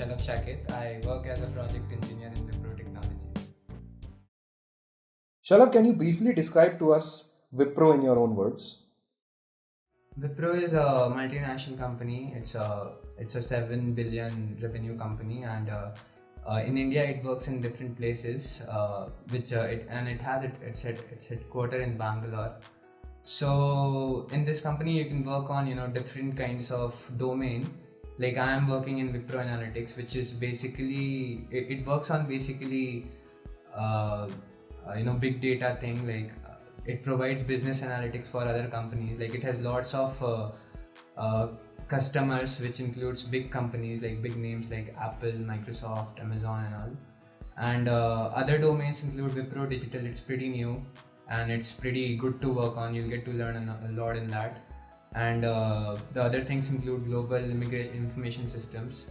Shalav. I work as a project engineer in Wipro Technologies. Shalav, can you briefly describe to us Wipro in your own words? Wipro is a multinational company. It's a 7 billion revenue company, and in India it works in different places. It's headquartered in Bangalore. So in this company you can work on different kinds of domain. Like I am working in Wipro Analytics, which is basically it works on basically uh, big data thing. Like it provides business analytics for other companies. Like it has lots of uh, customers, which includes big companies like big names like Apple, Microsoft, Amazon, and all. And other domains include Wipro Digital. It's pretty new and it's pretty good to work on. You'll get to learn a lot in that. And the other things include global information systems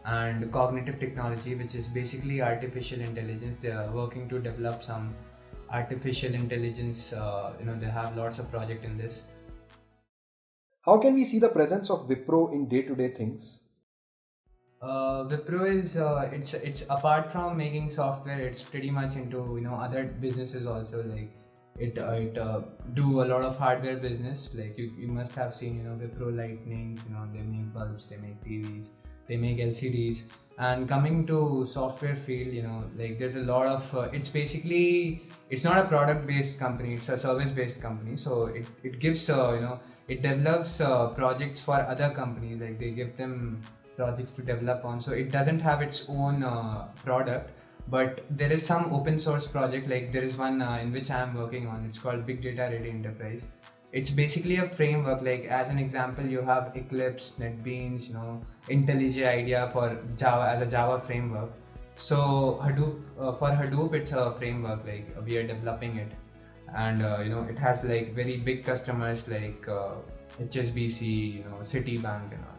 and cognitive technology, which is basically artificial intelligence. They are working to develop some artificial intelligence. They have lots of project in this. How can we see the presence of Wipro in day-to-day things? Wipro is it's apart from making software, it's pretty much into other businesses also. Like it do a lot of hardware business. Like you must have seen Wipro Lightnings. They make bulbs, they make TVs, they make LCDs. And coming to software field, like there's a lot of it's not a product based company, it's a service based company. So it gives it develops projects for other companies. Like they give them projects to develop on. So it doesn't have its own product, but there is some open source project. Like there is one in which I am working on. It's called Big Data Ready Enterprise. It's basically a framework. Like as an example, you have Eclipse, NetBeans, IntelliJ IDEA for Java as a Java framework. So Hadoop, it's a framework. Like we are developing it, and it has like very big customers like HSBC, Citibank, and all.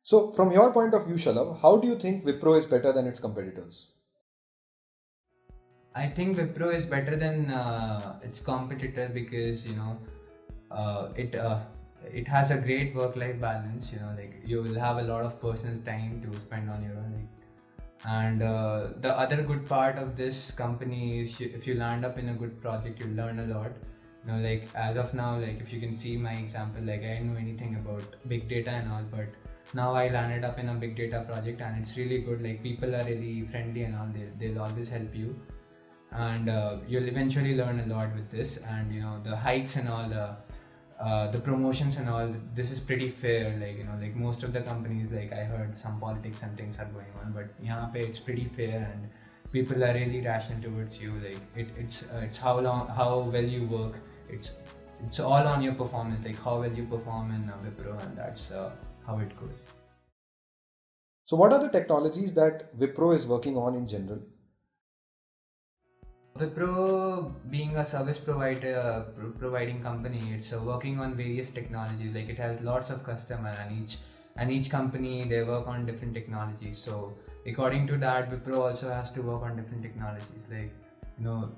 So, from your point of view, Shalav, how do you think Wipro is better than its competitors? I think Wipro is better than its competitor because it has a great work-life balance. Like you will have a lot of personal time to spend on your own. And the other good part of this company is if you land up in a good project, you learn a lot. Like as of now, like if you can see my example, like I didn't know anything about big data and all, but now I landed up in a big data project and it's really good. Like people are really friendly and all. They'll always help you, and you'll eventually learn a lot with this. And the hikes and all, the promotions and all, this is pretty fair. Like like most of the companies, like I heard some politics and things are going on, but यहाँ पे it's pretty fair and people are really rational towards you. Like it's how well you work. It's all on your performance, like how well you perform in Wipro, and that's how it goes. So, what are the technologies that Wipro is working on in general? Wipro, being a service provider, providing company, it's working on various technologies. Like it has lots of customer, and each company they work on different technologies. So according to that, Wipro also has to work on different technologies. Like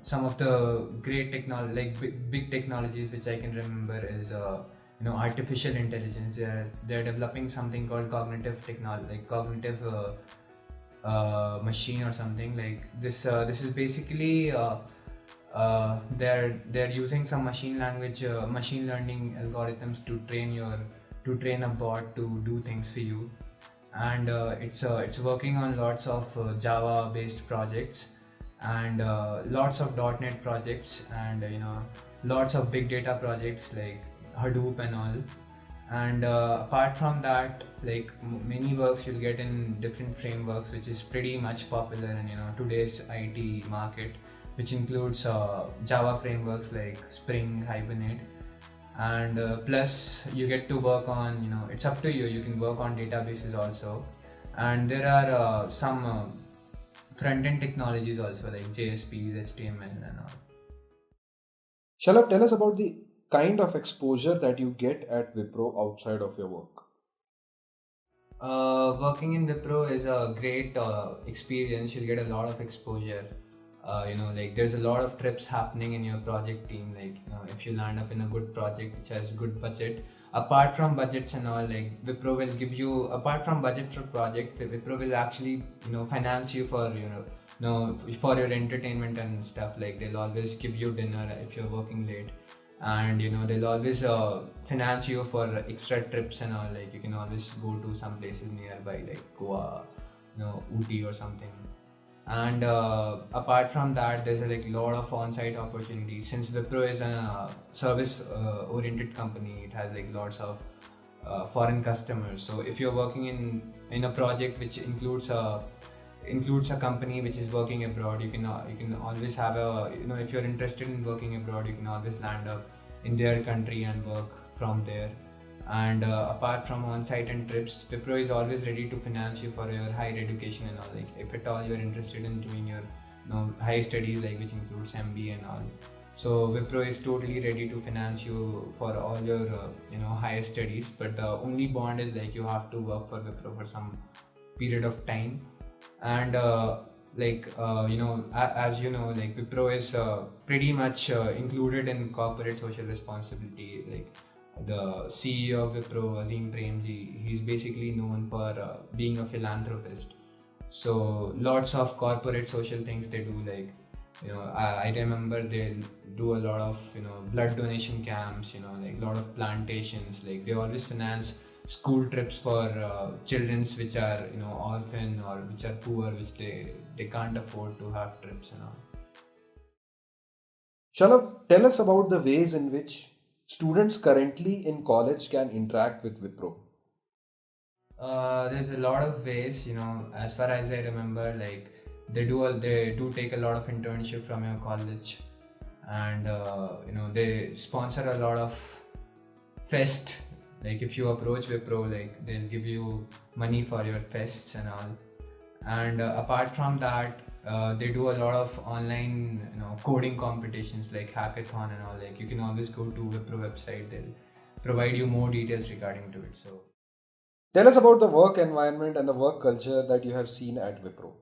some of the great technology, like big technologies which I can remember is artificial intelligence. They're developing something called cognitive technology, like cognitive. Machine or something like this. This is basically they're using some machine learning algorithms to train a bot to do things for you. And it's working on lots of Java based projects and lots of .NET projects, and lots of big data projects like Hadoop and all. And apart from that, like many works you'll get in different frameworks, which is pretty much popular in today's IT market, which includes Java frameworks like Spring, Hibernate. And plus you get to work on, it's up to you, you can work on databases also. And there are some front-end technologies also, like JSPs, HTML and all. Shalav, tell us about the kind of exposure that you get at Wipro outside of your work. Working in Wipro is a great experience. You'll get a lot of exposure. like there's a lot of trips happening in your project team. Like, if you land up in a good project which has good budget, apart from budgets and all, like Wipro will give you, apart from budget for project, Wipro will actually, finance you for, for your entertainment and stuff. Like they'll always give you dinner if you're working late, and they'll always finance you for extra trips and all. Like you can always go to some places nearby, like Goa, Ooty or something. And apart from that, there's a lot of on-site opportunities. Since Wipro is a service oriented company, it has lots of foreign customers. So if you're working in a project which includes a company which is working abroad, you can always have a, if you're interested in working abroad, you can always land up in their country and work from there. And apart from on-site and trips, Wipro is always ready to finance you for your higher education and all. Like if at all you're interested in doing your high studies, like which includes MBA and all, so Wipro is totally ready to finance you for all your higher studies. But the only bond is like you have to work for Wipro for some period of time. And as you know, like Wipro is pretty much included in corporate social responsibility. Like the CEO of Wipro, Azim Premji, he's basically known for being a philanthropist. So lots of corporate social things they do. Like I remember they do a lot of blood donation camps. Like a lot of plantations. Like they always finance school trips for childrens which are orphan or which are poor, which they can't afford to have trips and all. Shalav, tell us about the ways in which students currently in college can interact with Wipro. There's a lot of ways, as far as I remember. Like they do take a lot of internship from your college, and they sponsor a lot of fest. Like if you approach Wipro, like they'll give you money for your fests and all. And apart from that, they do a lot of online coding competitions like hackathon and all. Like you can always go to Wipro website, they'll provide you more details regarding to it. So Tell us about the work environment and the work culture that you have seen at Wipro.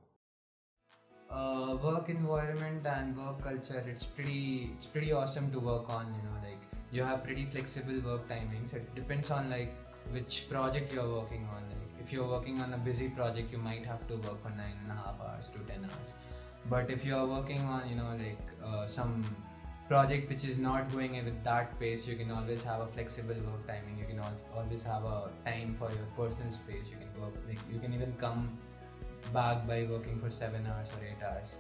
Work environment and work culture, it's pretty awesome to work on. Like you have pretty flexible work timings. It depends on like which project you're working on. Like if you're working on a busy project, you might have to work for 9.5 hours to 10 hours. But if you're working on some project which is not going with that pace, you can always have a flexible work timing. You can always have a time for your personal space. You can work, like you can even come back by working for 7 hours or 8 hours.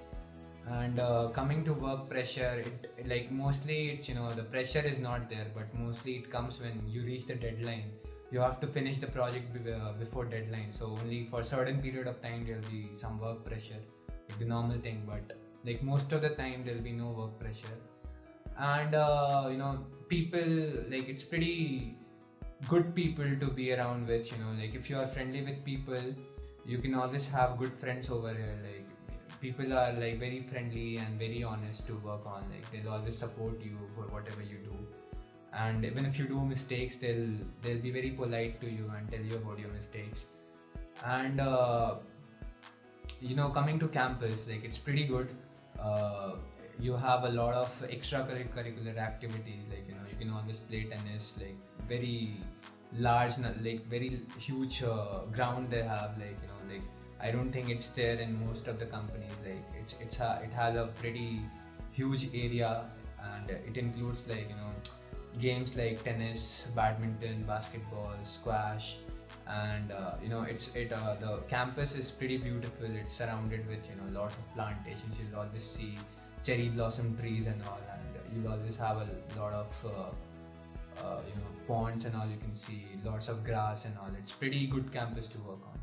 And coming to work pressure, like mostly it's the pressure is not there, but mostly it comes when you reach the deadline. You have to finish the project before deadline, so only for a certain period of time there'll be some work pressure, like the normal thing. But like most of the time there'll be no work pressure. And people, like it's pretty good people to be around with. Like if you are friendly with people, you can always have good friends over here. Like people are like very friendly and very honest to work on. Like they'll always support you for whatever you do, and even if you do mistakes, they'll be very polite to you and tell you about your mistakes. And coming to campus, like it's pretty good. You have a lot of extracurricular activities. Like you can always play tennis. Like very large, like very huge ground they have. Like like I don't think it's there in most of the companies. Like it has a pretty huge area, and it includes like games like tennis, badminton, basketball, squash. And the campus is pretty beautiful. It's surrounded with lots of plantations. You'll always see cherry blossom trees and all, and you'll always have a lot of ponds and all. You can see lots of grass and all. It's pretty good campus to work on.